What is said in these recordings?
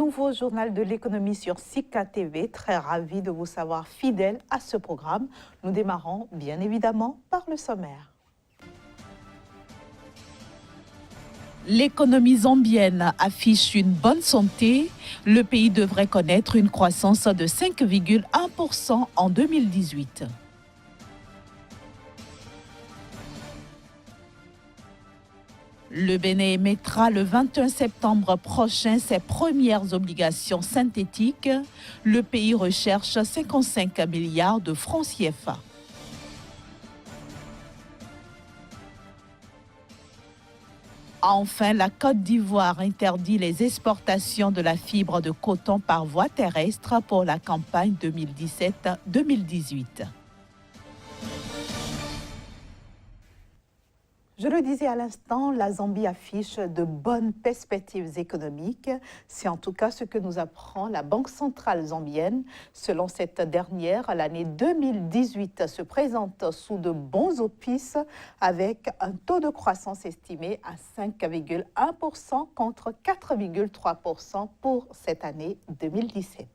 nouveau journal de l'économie sur Sika TV. Très ravi de vous savoir fidèle à ce programme. Nous démarrons bien évidemment par le sommaire. L'économie zambienne affiche une bonne santé. Le pays devrait connaître une croissance de 5,1% en 2018. Le Bénin émettra le 21 septembre prochain ses premières obligations synthétiques. Le pays recherche 55 milliards de francs CFA. Enfin, la Côte d'Ivoire interdit les exportations de la fibre de coton par voie terrestre pour la campagne 2017-2018. Je le disais à l'instant, la Zambie affiche de bonnes perspectives économiques. C'est en tout cas ce que nous apprend la Banque centrale zambienne. Selon cette dernière, l'année 2018 se présente sous de bons auspices avec un taux de croissance estimé à 5,1% contre 4,3% pour cette année 2017.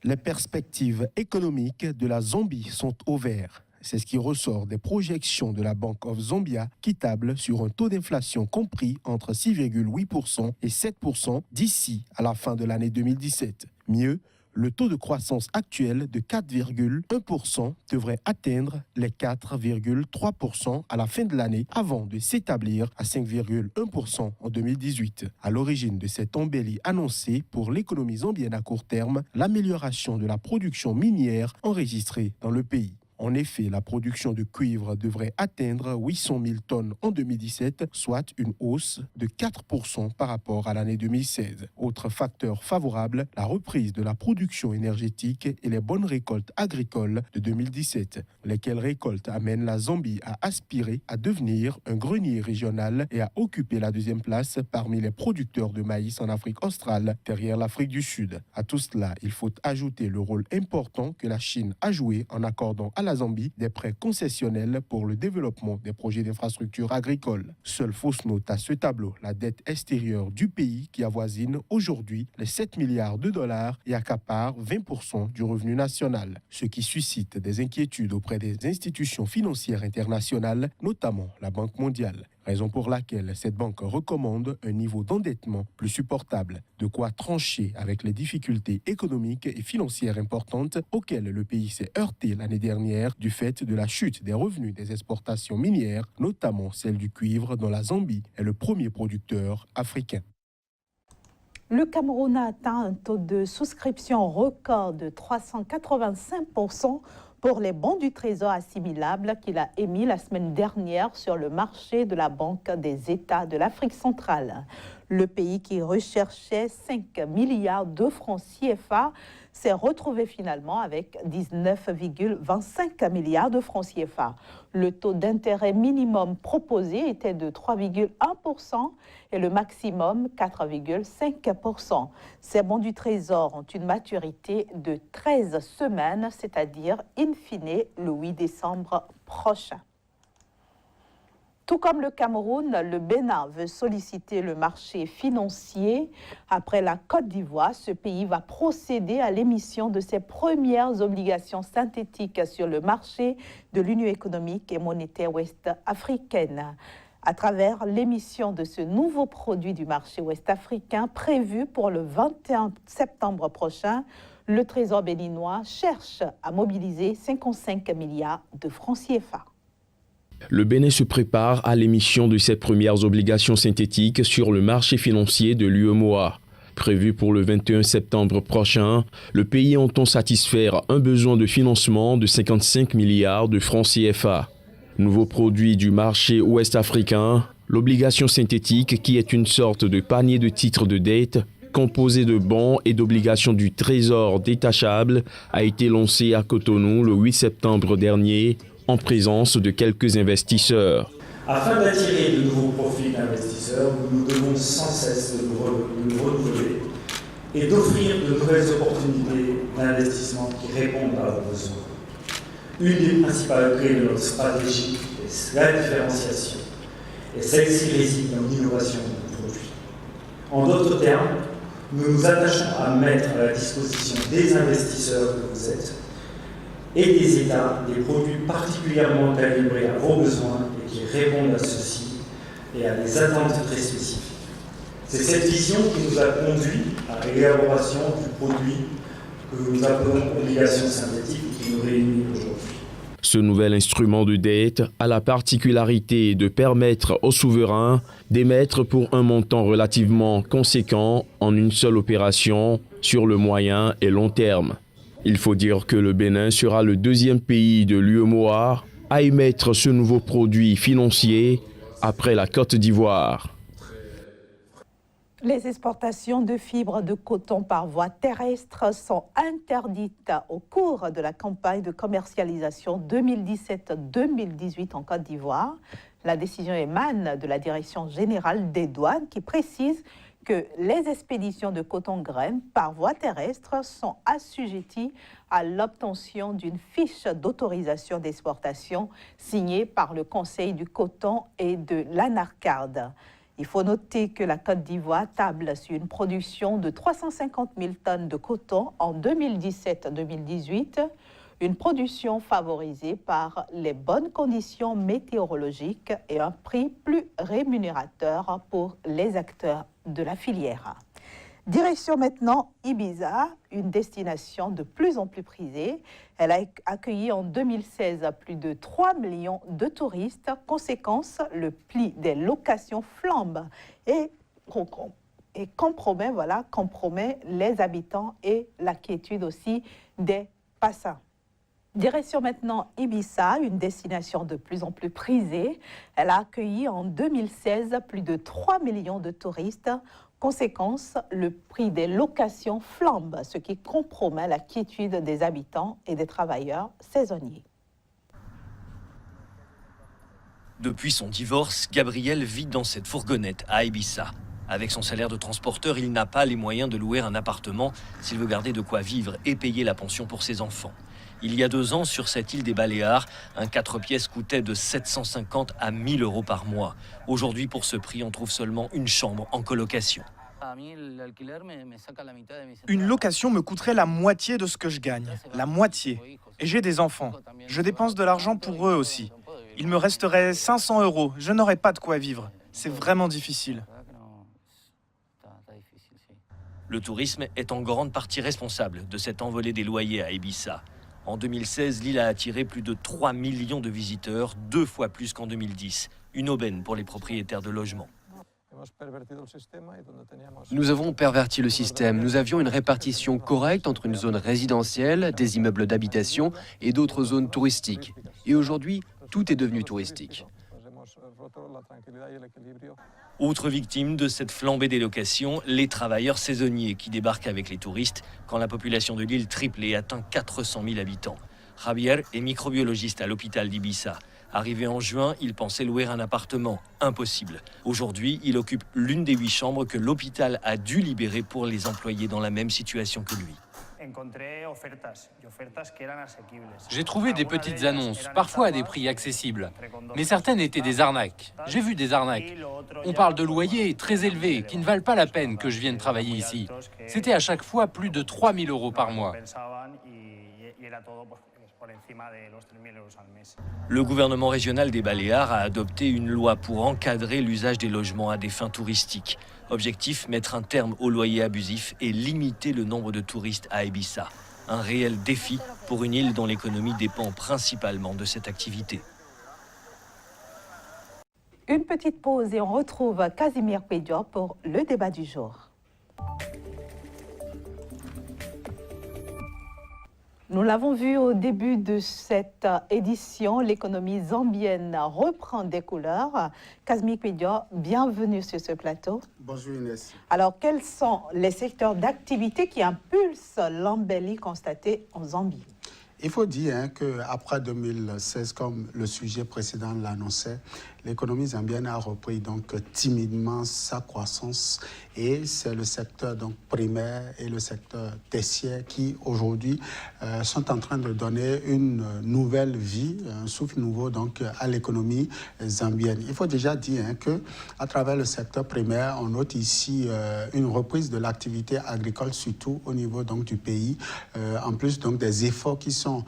Les perspectives économiques de la Zambie sont au vert. C'est ce qui ressort des projections de la Bank of Zambia qui table sur un taux d'inflation compris entre 6,8% et 7% d'ici à la fin de l'année 2017. Mieux, le taux de croissance actuel de 4,1% devrait atteindre les 4,3% à la fin de l'année avant de s'établir à 5,1% en 2018. À l'origine de cette embellie annoncée pour l'économie zambienne à court terme, l'amélioration de la production minière enregistrée dans le pays. En effet, la production de cuivre devrait atteindre 800 000 tonnes en 2017, soit une hausse de 4% par rapport à l'année 2016. Autre facteur favorable, la reprise de la production énergétique et les bonnes récoltes agricoles de 2017. Lesquelles récoltes amènent la Zambie à aspirer à devenir un grenier régional et à occuper la deuxième place parmi les producteurs de maïs en Afrique australe, derrière l'Afrique du Sud. À tout cela, il faut ajouter le rôle important que la Chine a joué en accordant à la Zambie des prêts concessionnels pour le développement des projets d'infrastructures agricoles. Seule fausse note à ce tableau, la dette extérieure du pays qui avoisine aujourd'hui les 7 milliards de dollars et accapare 20% du revenu national, ce qui suscite des inquiétudes auprès des institutions financières internationales, notamment la Banque mondiale. Raison pour laquelle cette banque recommande un niveau d'endettement plus supportable, de quoi trancher avec les difficultés économiques et financières importantes auxquelles le pays s'est heurté l'année dernière du fait de la chute des revenus des exportations minières, notamment celle du cuivre dont la Zambie est le premier producteur africain. Le Cameroun a atteint un taux de souscription record de 385% pour les bons du Trésor assimilables qu'il a émis la semaine dernière sur le marché de la Banque des États de l'Afrique centrale. Le pays qui recherchait 5 milliards de francs CFA s'est retrouvé finalement avec 19,25 milliards de francs CFA. Le taux d'intérêt minimum proposé était de 3,1% et le maximum 4,5%. Ces bons du Trésor ont une maturité de 13 semaines, c'est-à-dire in fine le 8 décembre prochain. Tout comme le Cameroun, le Bénin veut solliciter le marché financier. Après la Côte d'Ivoire, ce pays va procéder à l'émission de ses premières obligations synthétiques sur le marché de l'Union économique et monétaire ouest-africaine. À travers l'émission de ce nouveau produit du marché ouest-africain prévu pour le 21 septembre prochain, le Trésor béninois cherche à mobiliser 55 milliards de francs CFA. Le Bénin se prépare à l'émission de ses premières obligations synthétiques sur le marché financier de l'UEMOA. Prévu pour le 21 septembre prochain, le pays entend satisfaire un besoin de financement de 55 milliards de francs CFA. Nouveau produit du marché ouest-africain, l'obligation synthétique, qui est une sorte de panier de titres de dette composé de bons et d'obligations du Trésor détachables, a été lancé à Cotonou le 8 septembre dernier en présence de quelques investisseurs. Afin d'attirer de nouveaux profils d'investisseurs, nous devons sans cesse nous renouveler et d'offrir de nouvelles opportunités d'investissement qui répondent à leurs besoins. Une des principales clés de notre stratégie est la différenciation, et celle-ci réside dans l'innovation de nos produits. En d'autres termes, nous nous attachons à mettre à la disposition des investisseurs que vous êtes et des États des produits particulièrement calibrés à vos besoins et qui répondent à ceux-ci et à des attentes très spécifiques. C'est cette vision qui nous a conduit à l'élaboration du produit que nous appelons obligation synthétique et qui nous réunit aujourd'hui. Ce nouvel instrument de dette a la particularité de permettre aux souverains d'émettre pour un montant relativement conséquent en une seule opération sur le moyen et long terme. Il faut dire que le Bénin sera le deuxième pays de l'UEMOA à émettre ce nouveau produit financier après la Côte d'Ivoire. Les exportations de fibres de coton par voie terrestre sont interdites au cours de la campagne de commercialisation 2017-2018 en Côte d'Ivoire. La décision émane de la Direction générale des douanes qui précise que les expéditions de coton-graines par voie terrestre sont assujetties à l'obtention d'une fiche d'autorisation d'exportation signée par le Conseil du coton et de l'Anarcade. Il faut noter que la Côte d'Ivoire table sur une production de 350 000 tonnes de coton en 2017-2018, une production favorisée par les bonnes conditions météorologiques et un prix plus rémunérateur pour les acteurs de la filière. Direction maintenant Ibiza, une destination de plus en plus prisée. Elle a accueilli en 2016 plus de 3 millions de touristes. Conséquence, le prix des locations flambe et compromet les habitants et la quiétude aussi des passants. Direction maintenant Ibiza, une destination de plus en plus prisée. Elle a accueilli en 2016 plus de 3 millions de touristes. Conséquence, le prix des locations flambe, ce qui compromet la quiétude des habitants et des travailleurs saisonniers. Depuis son divorce, Gabriel vit dans cette fourgonnette à Ibiza. Avec son salaire de transporteur, il n'a pas les moyens de louer un appartement s'il veut garder de quoi vivre et payer la pension pour ses enfants. Il y a 2 ans, sur cette île des Baléares, un 4 pièces coûtait de 750 à 1 000 euros par mois. Aujourd'hui, pour ce prix, on trouve seulement une chambre en colocation. Une location me coûterait la moitié de ce que je gagne. La moitié. Et j'ai des enfants. Je dépense de l'argent pour eux aussi. Il me resterait 500 euros. Je n'aurais pas de quoi vivre. C'est vraiment difficile. Le tourisme est en grande partie responsable de cette envolée des loyers à Ibiza. En 2016, l'île a attiré plus de 3 millions de visiteurs, 2 fois plus qu'en 2010. Une aubaine pour les propriétaires de logements. Nous avons perverti le système. Nous avions une répartition correcte entre une zone résidentielle, des immeubles d'habitation et d'autres zones touristiques. Et aujourd'hui, tout est devenu touristique. Autre victime de cette flambée des locations, les travailleurs saisonniers qui débarquent avec les touristes quand la population de l'île triple et atteint 400 000 habitants. Javier est microbiologiste à l'hôpital d'Ibiza. Arrivé en juin, il pensait louer un appartement. Impossible. Aujourd'hui, il occupe l'une des 8 chambres que l'hôpital a dû libérer pour les employés dans la même situation que lui. J'ai trouvé des petites annonces, parfois à des prix accessibles, mais certaines étaient des arnaques. J'ai vu des arnaques. On parle de loyers très élevés qui ne valent pas la peine que je vienne travailler ici. C'était à chaque fois plus de 3 000 euros par mois. Le gouvernement régional des Baléares a adopté une loi pour encadrer l'usage des logements à des fins touristiques. Objectif, mettre un terme aux loyers abusifs et limiter le nombre de touristes à Ibiza. Un réel défi pour une île dont l'économie dépend principalement de cette activité. Une petite pause et on retrouve Casimir Pédior pour le débat du jour. Nous l'avons vu au début de cette édition, l'économie zambienne reprend des couleurs. Casimir Pédior, bienvenue sur ce plateau. Bonjour Inès. Alors, quels sont les secteurs d'activité qui impulsent l'embellie constatée en Zambie? Il faut dire qu'après 2016, comme le sujet précédent l'annonçait, l'économie zambienne a repris donc timidement sa croissance et c'est le secteur donc primaire et le secteur tertiaire qui aujourd'hui sont en train de donner une nouvelle vie, un souffle nouveau donc à l'économie zambienne. Il faut déjà dire que à travers le secteur primaire, on note ici une reprise de l'activité agricole surtout au niveau donc du pays, en plus donc des efforts qui sont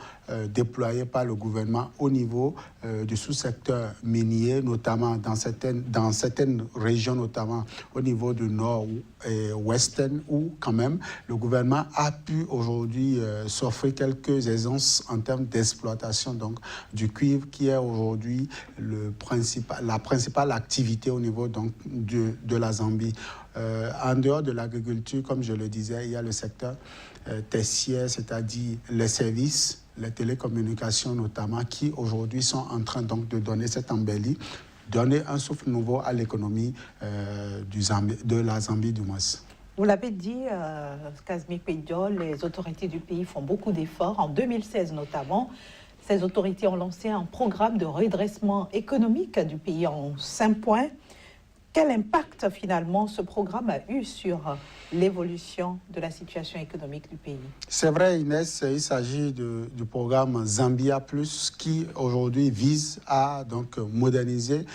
déployés par le gouvernement au niveau du sous-secteur minier, notamment dans certaines régions, notamment au niveau du nord et ouestern, où quand même le gouvernement a pu aujourd'hui s'offrir quelques aisances en termes d'exploitation donc du cuivre, qui est aujourd'hui la principale activité au niveau donc de la Zambie. En dehors de l'agriculture, comme je le disais, il y a le secteur tertiaire, c'est-à-dire les services, les télécommunications notamment, qui aujourd'hui sont en train donc de donner cette embellie, donner un souffle nouveau à l'économie de la Zambie du moins. Vous l'avez dit, Casimir Pedjo, les autorités du pays font beaucoup d'efforts. En 2016 notamment, ces autorités ont lancé un programme de redressement économique du pays en 5 points. Quel impact finalement ce programme a eu sur l'évolution de la situation économique du pays? C'est vrai, Inès, il s'agit du programme Zambia Plus qui aujourd'hui vise à donc moderniser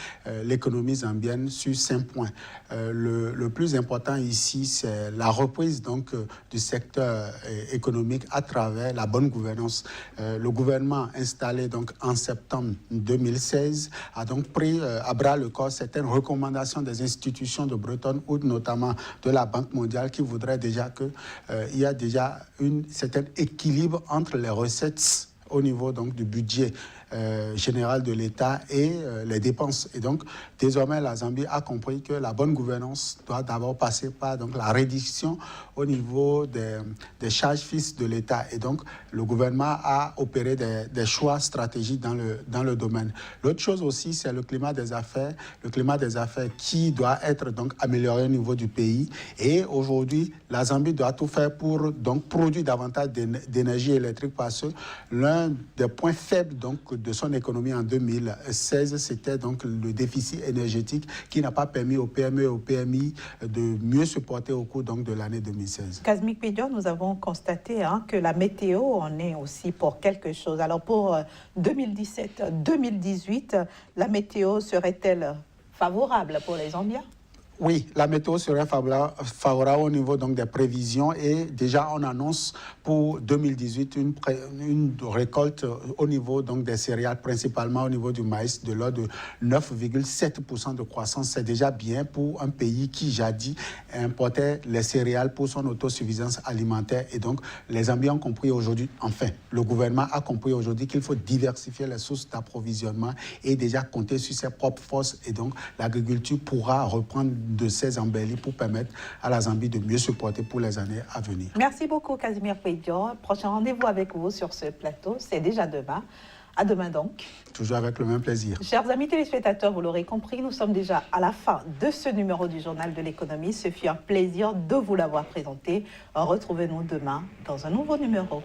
l'économie zambienne sur 5 points. Le plus important ici, c'est la reprise donc du secteur économique à travers la bonne gouvernance. Le gouvernement installé donc en septembre 2016 a donc pris à bras le corps certaines recommandations des institutions de Bretton Woods, notamment de la Banque mondiale, qui voudrait déjà qu'il y a déjà un certain équilibre entre les recettes au niveau donc du budget général de l'État et les dépenses. Et donc, désormais, la Zambie a compris que la bonne gouvernance doit d'abord passer par donc, la réduction au niveau des charges fixes de l'État. Et donc, le gouvernement a opéré des choix stratégiques dans le domaine. L'autre chose aussi, c'est le climat des affaires. Le climat des affaires qui doit être donc amélioré au niveau du pays. Et aujourd'hui, la Zambie doit tout faire pour donc produire davantage d'énergie électrique parce que l'un des points faibles donc de son économie en 2016, c'était donc le déficit énergétique qui n'a pas permis aux PME et aux PMI de mieux se porter au cours donc de l'année 2016. Casimir Pedjo, nous avons constaté que la météo en est aussi pour quelque chose. Alors pour 2017-2018, la météo serait-elle favorable pour les Zambiens? Oui, la météo serait favorable au niveau donc des prévisions et déjà on annonce pour 2018 une récolte au niveau donc des céréales, principalement au niveau du maïs, de l'ordre de 9,7% de croissance. C'est déjà bien pour un pays qui jadis importait les céréales pour son autosuffisance alimentaire. Et donc les Zambiens ont compris aujourd'hui, enfin le gouvernement a compris aujourd'hui qu'il faut diversifier les sources d'approvisionnement et déjà compter sur ses propres forces. Et donc l'agriculture pourra reprendre de ces embellis pour permettre à la Zambie de mieux se porter pour les années à venir. Merci beaucoup, Casimir Pedjo. Prochain rendez-vous avec vous sur ce plateau, c'est déjà demain. À demain donc. Toujours avec le même plaisir. Chers amis téléspectateurs, vous l'aurez compris, nous sommes déjà à la fin de ce numéro du Journal de l'économie. Ce fut un plaisir de vous l'avoir présenté. Retrouvez-nous demain dans un nouveau numéro.